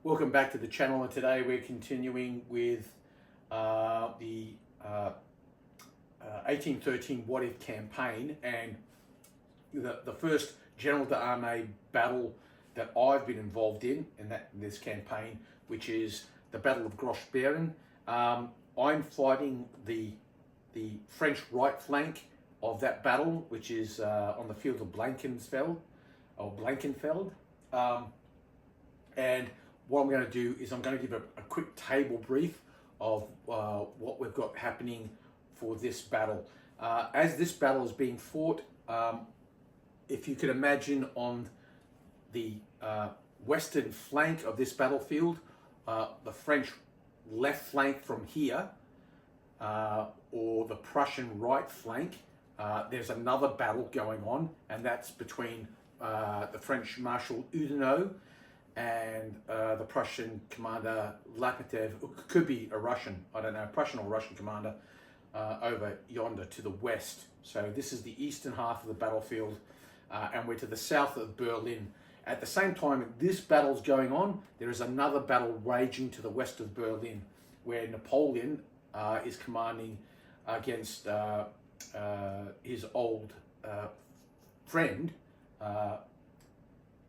Welcome back to the channel, and today we're continuing with the 1813 What If campaign, and the first General de Armee battle that I've been involved in this campaign, which is the Battle of Grossbeeren. I'm fighting the French right flank of that battle, which is on the field of Blankenfelde. And what I'm going to do is I'm going to give a quick table brief of what we've got happening for this battle. As this battle is being fought, if you could imagine on the western flank of this battlefield, the French left flank from here, or the Prussian right flank, there's another battle going on, and that's between the French Marshal Ney and the Prussian commander Lapetev, could be a Russian, I don't know, Prussian or Russian commander, over yonder to the west. So this is the eastern half of the battlefield, and we're to the south of Berlin. At the same time this battle's going on, there is another battle raging to the west of Berlin, where Napoleon is commanding against his old friend,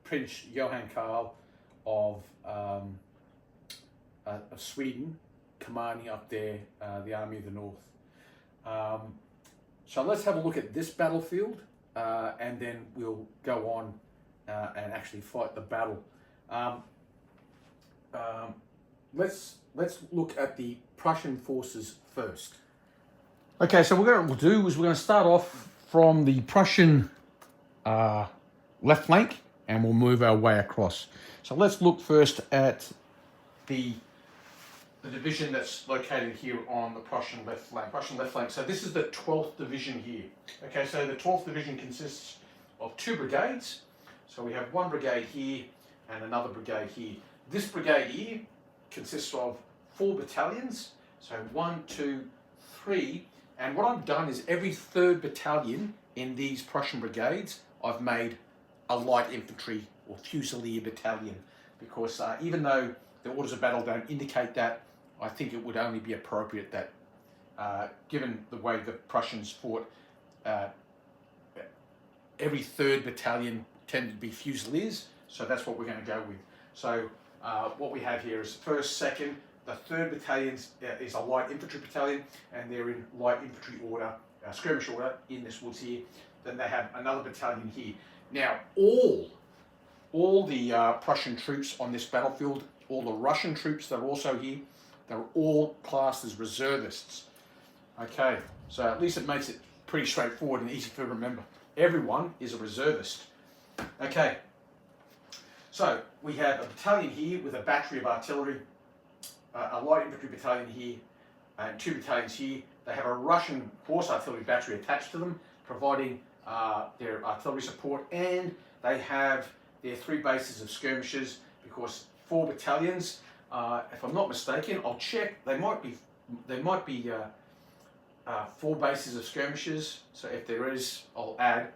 Prince Johann Karl of Sweden, commanding up there the Army of the North. So let's have a look at this battlefield, and then we'll go on and actually fight the battle. Let's look at the Prussian forces first. Okay, so what we'll do is we're going to start off from the Prussian left flank, and we'll move our way across. So let's look first at the division that's located here on the Prussian left flank. So this is the 12th Division here. Okay, so the 12th Division consists of two brigades. So we have one brigade here and another brigade here. This brigade here consists of 4 battalions. So 1, 2, 3. And what I've done is every 3rd battalion in these Prussian brigades, I've made a light infantry or fusilier battalion, because even though the orders of battle don't indicate that, I think it would only be appropriate that, given the way the Prussians fought, every 3rd battalion tended to be fusiliers, so that's what we're going to go with. So what we have here is 1st, 2nd, the 3rd battalion is a light infantry battalion, and they're in light infantry order, skirmish order in this woods here. Then they have another battalion here. Now, all the Prussian troops on this battlefield, all the Russian troops that are also here, they're all classed as reservists. Okay, so at least it makes it pretty straightforward and easy to remember. Everyone is a reservist. Okay, so we have a battalion here with a battery of artillery, a light infantry battalion here, and 2 battalions here. They have a Russian horse artillery battery attached to them, providing their artillery support, and they have their 3 bases of skirmishers, because 4 battalions, if I'm not mistaken, I'll check, there might be 4 bases of skirmishers, so if there is, I'll add,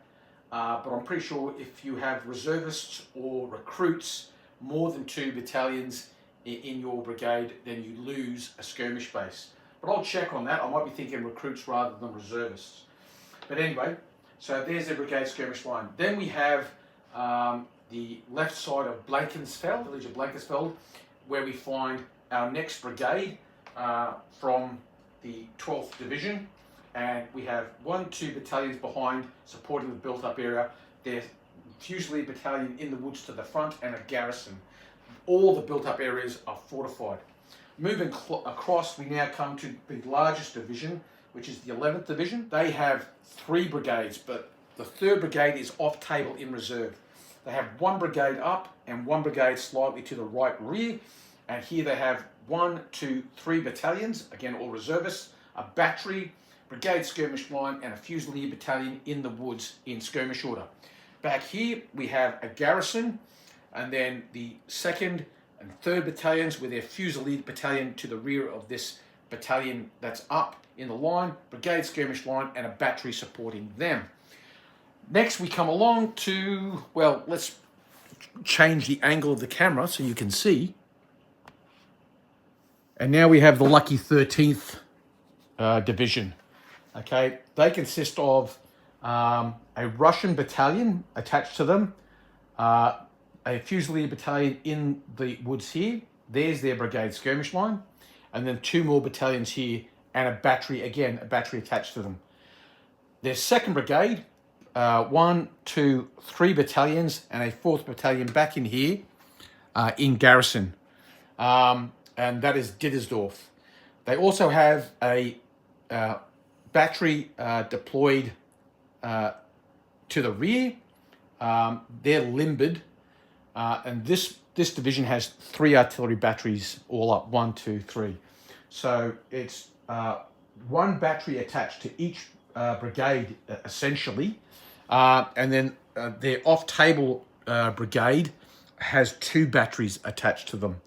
but I'm pretty sure if you have reservists or recruits more than 2 battalions in your brigade, then you lose a skirmish base. But I'll check on that. I might be thinking recruits rather than reservists. But anyway, so there's the brigade skirmish line. Then we have the left side of Blankenfelde, village of Blankenfelde, where we find our next brigade from the 12th Division. And we have 1, 2 battalions behind supporting the built-up area. There's Fusilier battalion in the woods to the front, and a garrison. All the built-up areas are fortified. Moving across, we now come to the largest division, which is the 11th Division. They have 3 brigades, but the 3rd brigade is off table in reserve. They have 1 brigade up and 1 brigade slightly to the right rear, and here they have 1, 2, 3 battalions, again all reservists, a battery, brigade skirmish line, and a fusilier battalion in the woods in skirmish order. Back here we have a garrison, and then the 2nd and 3rd battalions with their fusilier battalion to the rear of this battalion that's up in the line, brigade skirmish line, and a battery supporting them. Next we come along to, well, let's change the angle of the camera so you can see. And now we have the lucky 13th Division. Okay, they consist of a Russian battalion attached to them, a Fusilier battalion in the woods here. There's their brigade skirmish line. And then 2 more battalions here and a battery, again, a battery attached to them. Their 2nd brigade, 1, 2, 3 battalions and a 4th battalion back in here in garrison. And that is Dittersdorf. They also have a battery deployed to the rear. They're limbered. And this division has 3 artillery batteries all up, 1, 2, 3. So it's 1 battery attached to each brigade, essentially. And then their off-table brigade has 2 batteries attached to them.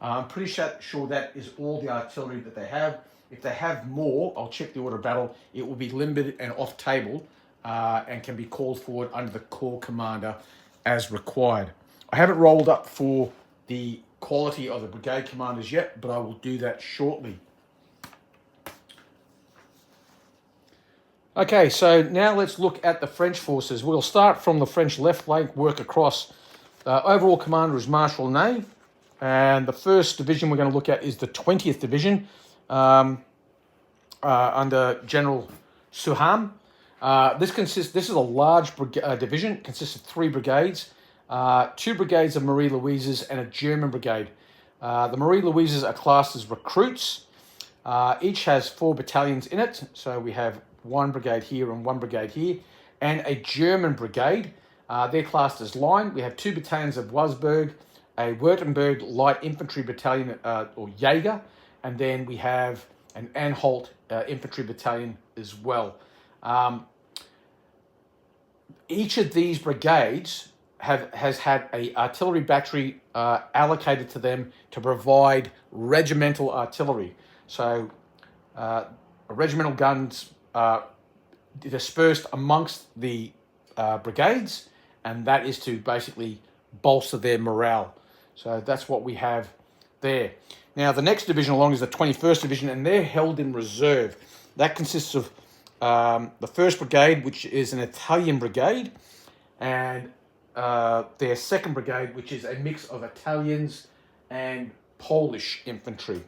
I'm pretty sure that is all the artillery that they have. If they have more, I'll check the order of battle. It will be limbered and off-table and can be called forward under the Corps Commander as required. I haven't rolled up for the quality of the brigade commanders yet, but I will do that shortly. Okay, so now let's look at the French forces. We'll start from the French left flank, work across. Overall commander is Marshal Ney, and the first division we're going to look at is the 20th Division under General Suham. This is a large division. It consists of 3 brigades, 2 brigades of Marie Louises and a German brigade. The Marie Louises are classed as recruits. Each has 4 battalions in it, so we have 1 brigade here and 1 brigade here, and a German brigade. They're classed as line. We have 2 battalions of Wasberg, a Württemberg light infantry battalion, or Jaeger, and then we have an Anhalt infantry battalion as well. Each of these brigades has had a artillery battery allocated to them to provide regimental artillery. So regimental guns dispersed amongst the brigades, and that is to basically bolster their morale. So that's what we have there. Now the next division along is the 21st Division, and they're held in reserve. That consists of the 1st Brigade, which is an Italian brigade, and their 2nd Brigade, which is a mix of Italians and Polish infantry.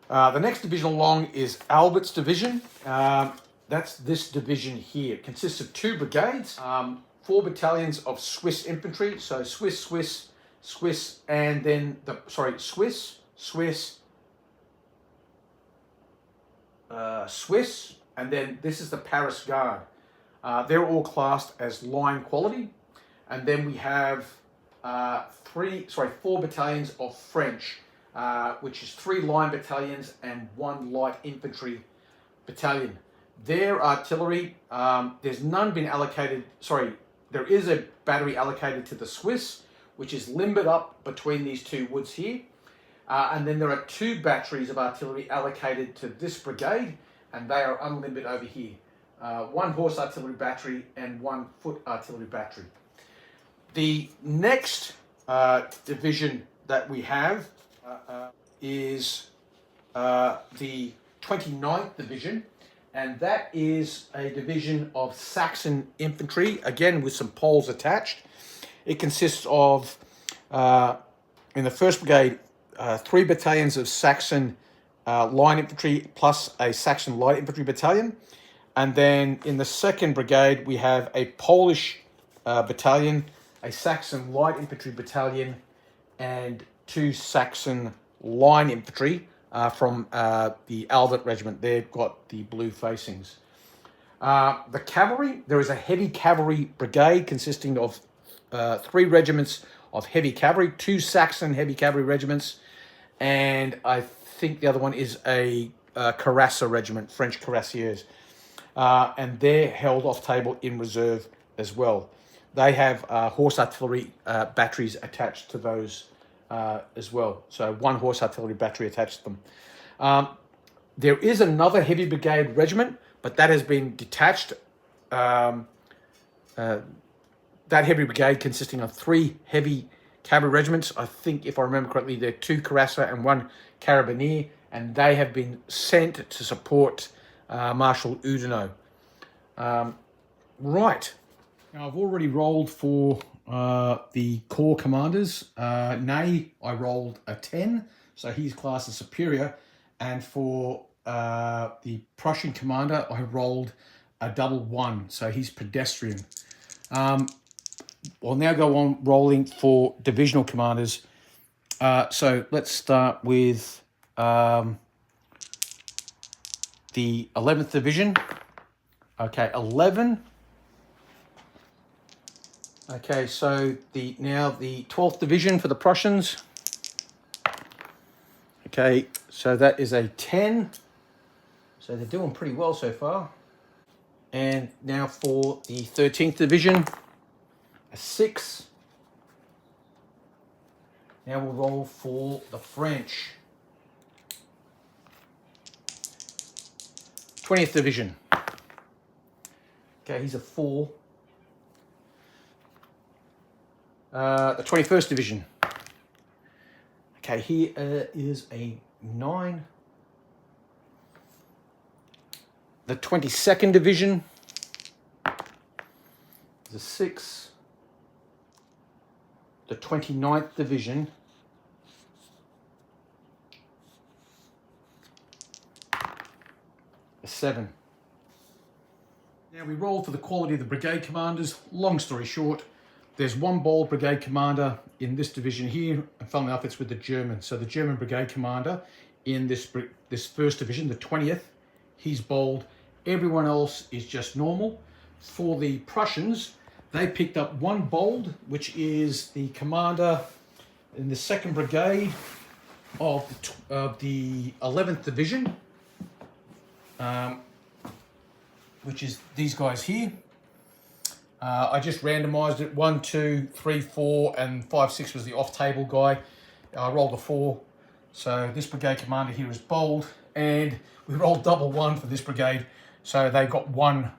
The next division along is Albert's division. That's this division here. It consists of 2 brigades, 4 battalions of Swiss infantry. So Swiss, and then Swiss, and then this is the Paris Guard. They're all classed as line quality. And then we have 4 battalions of French, which is 3 line battalions and 1 light infantry battalion. Their artillery, there's none been allocated, there is a battery allocated to the Swiss, which is limbered up between these 2 woods here. And then there are 2 batteries of artillery allocated to this brigade, and they are unlimbered over here. 1 horse artillery battery and 1 foot artillery battery. The next division that we have is the 29th Division, and that is a division of Saxon infantry, again with some Poles attached. It consists of, in the 1st Brigade, 3 battalions of Saxon line infantry plus a Saxon light infantry battalion. And then in the 2nd Brigade, we have a Polish battalion, a Saxon light infantry battalion, and 2 Saxon line infantry from the Albert Regiment. They've got the blue facings. The cavalry, there is a heavy cavalry brigade consisting of 3 regiments of heavy cavalry, 2 Saxon heavy cavalry regiments, and I think the other one is a cuirassier regiment, French cuirassiers. And they're held off table in reserve as well. They have horse artillery batteries attached to those as well. So 1 horse artillery battery attached to them. There is another heavy brigade regiment, but that has been detached. That heavy brigade consisting of 3 heavy cavalry regiments. I think, if I remember correctly, they're 2 cuirassier and 1 carabinier, and they have been sent to support Marshal Oudinot. Right. Now, I've already rolled for the corps commanders. Ney, I rolled a 10, so he's classed as superior. And for the Prussian commander, I rolled a double 1, so he's pedestrian. I'll now go on rolling for divisional commanders. So let's start with the 11th Division. Okay, 11. Okay, so now the 12th Division for the Prussians. Okay, so that is a 10. So they're doing pretty well so far. And now for the 13th Division, a 6. Now we'll roll for the French. 20th Division. Okay, he's a 4. The 21st Division. Okay, he is a 9. The 22nd Division is a 6. The 29th Division a 7. Now we roll for the quality of the brigade commanders. Long story short, there's 1 bold brigade commander in this division here, and funnily enough, it's with the German. So the German brigade commander in this first division, the 20th, he's bold. Everyone else is just normal. For the Prussians, they picked up 1 bold, which is the commander in the 2nd Brigade of the 11th Division, which is these guys here. I just randomized it. 1, 2, 3, 4, and 5, 6 was the off-table guy. I rolled a 4. So this brigade commander here is bold, and we rolled double 1 for this brigade. So they got 1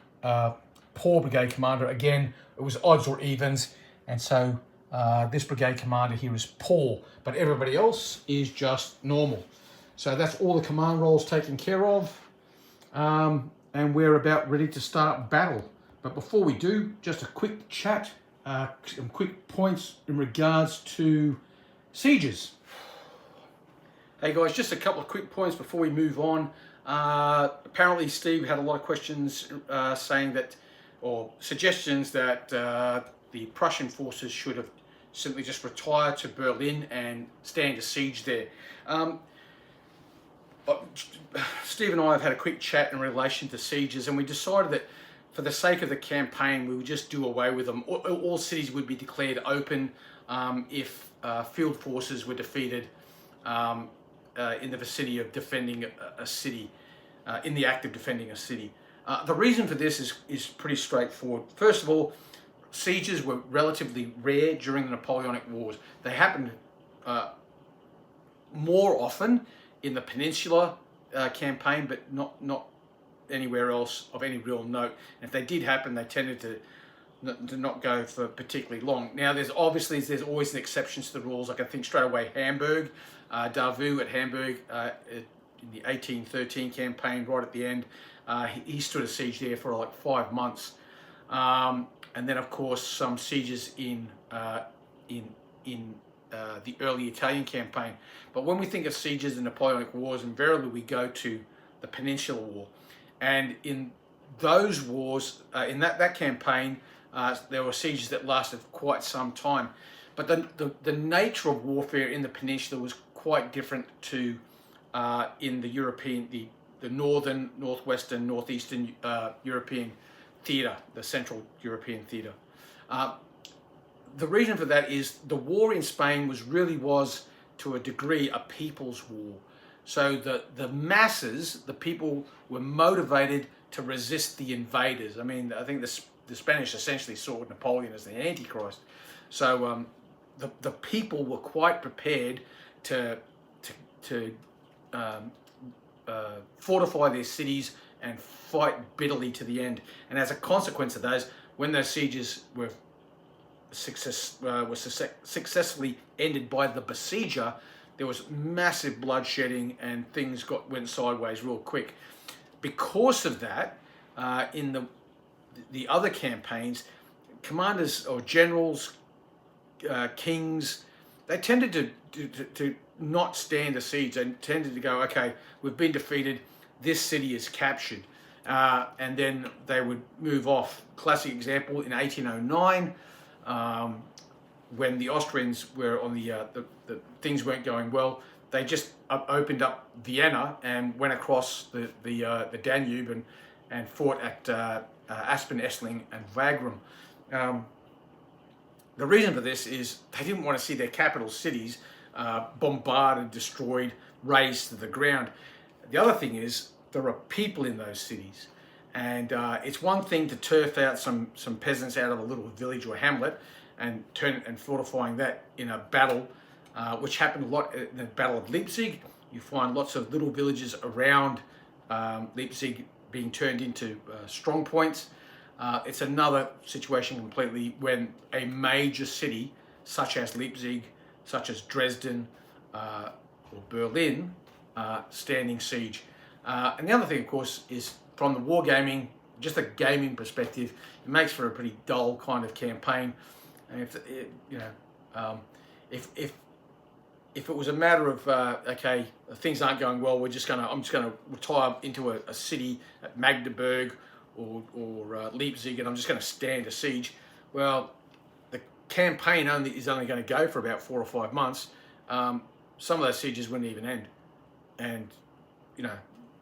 poor brigade commander. Again, it was odds or evens, and so this brigade commander here is poor, but everybody else is just normal. So that's all the command rolls taken care of, and we're about ready to start battle. But before we do, just a quick chat, some quick points in regards to sieges. Hey guys, just a couple of quick points before we move on. Apparently Steve had a lot of questions saying that, or suggestions that the Prussian forces should have simply just retired to Berlin and stand a siege there. Steve and I have had a quick chat in relation to sieges, and we decided that for the sake of the campaign, we would just do away with them. All cities would be declared open if field forces were defeated in the vicinity of defending a city, in the act of defending a city. The reason for this is pretty straightforward. First of all, sieges were relatively rare during the Napoleonic Wars. They happened more often in the Peninsula campaign, but not anywhere else of any real note. And if they did happen, they tended to not go for particularly long. Now, there's always an exception to the rules. I can think straight away Hamburg, Davout at Hamburg in the 1813 campaign, right at the end. He stood a siege there for like 5 months. And then, of course, some sieges in the early Italian campaign. But when we think of sieges in Napoleonic Wars, invariably we go to the Peninsular War. And in those wars, in that campaign, there were sieges that lasted quite some time. But the nature of warfare in the Peninsula was quite different to in the European, the northern, northwestern, northeastern European theatre, the Central European theatre. The reason for that is the war in Spain was to a degree a people's war. So the masses, the people, were motivated to resist the invaders. I mean, I think the Spanish essentially saw Napoleon as the Antichrist. So the people were quite prepared to fortify their cities and fight bitterly to the end. And as a consequence of those, when those sieges were successfully ended by the besieger, there was massive bloodshedding and things went sideways real quick. Because of that, in the other campaigns, commanders or generals, kings, they tended to not stand a siege. They tended to go, okay, we've been defeated, this city is captured, and then they would move off. Classic example in 1809, when the Austrians were on the things weren't going well, they just opened up Vienna and went across the Danube and fought at Aspen, Essling, and Wagram. The reason for this is they didn't want to see their capital cities bombarded, destroyed, razed to the ground. The other thing is there are people in those cities, and it's one thing to turf out some peasants out of a little village or hamlet and fortifying that in a battle, which happened a lot in the Battle of Leipzig. You find lots of little villages around Leipzig being turned into strong points. It's another situation completely when a major city such as Leipzig, such as Dresden or Berlin, standing siege. And the other thing, of course, is from the wargaming, just a gaming perspective, it makes for a pretty dull kind of campaign. And if it was a matter of okay, things aren't going well, I'm just gonna retire into a city at Magdeburg or Leipzig, and I'm just going to stand a siege. Well, the campaign is only going to go for about 4 or 5 months. Some of those sieges wouldn't even end, and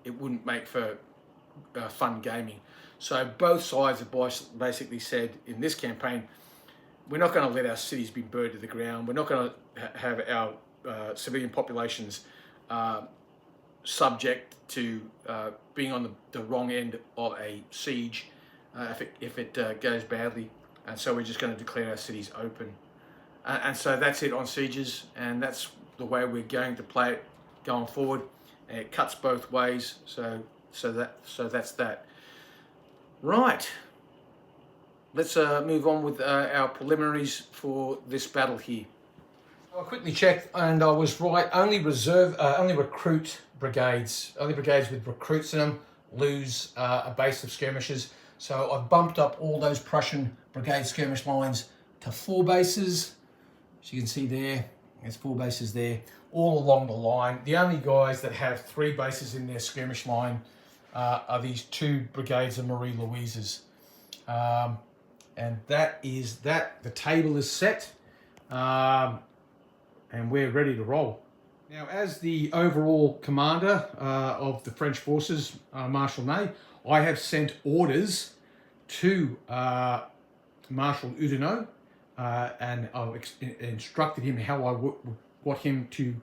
it wouldn't make for fun gaming. So both sides have basically said in this campaign, we're not going to let our cities be burned to the ground. We're not going to have our civilian populations subject to being on the wrong end of a siege if it goes badly, and so we're just going to declare our cities open, and so that's it on sieges, and that's the way we're going to play it going forward. And it cuts both ways, so that's that. Right, let's move on with our preliminaries for this battle here. I quickly checked, and I was right. Only recruit brigades, only brigades with recruits in them lose a base of skirmishers. So I've bumped up all those Prussian brigade skirmish lines to 4 bases. As you can see there's 4 bases there, all along the line. The only guys that have 3 bases in their skirmish line are these 2 brigades of Marie Louises. And that is that. The table is set. And we're ready to roll. Now, as the overall commander of the French forces, Marshal Ney, I have sent orders to Marshal Oudinot, and I've instructed him how I want him to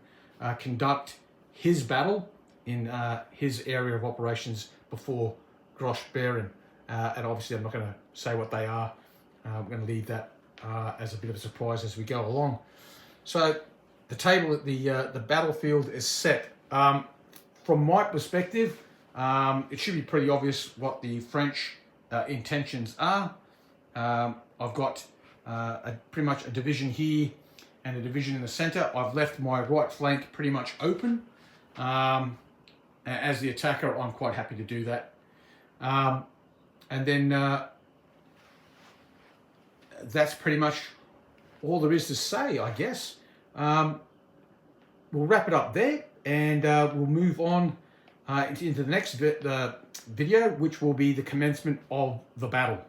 conduct his battle in his area of operations before Gross-Beeren. And obviously I'm not going to say what they are. I'm going to leave that as a bit of a surprise as we go along. So the table at the battlefield is set. From my perspective, it should be pretty obvious what the French intentions are. I've got pretty much a division here and a division in the center. I've left my right flank pretty much open. As the attacker, I'm quite happy to do that. And then that's pretty much all there is to say, I guess. We'll wrap it up there, and we'll move on into the next video, which will be the commencement of the battle.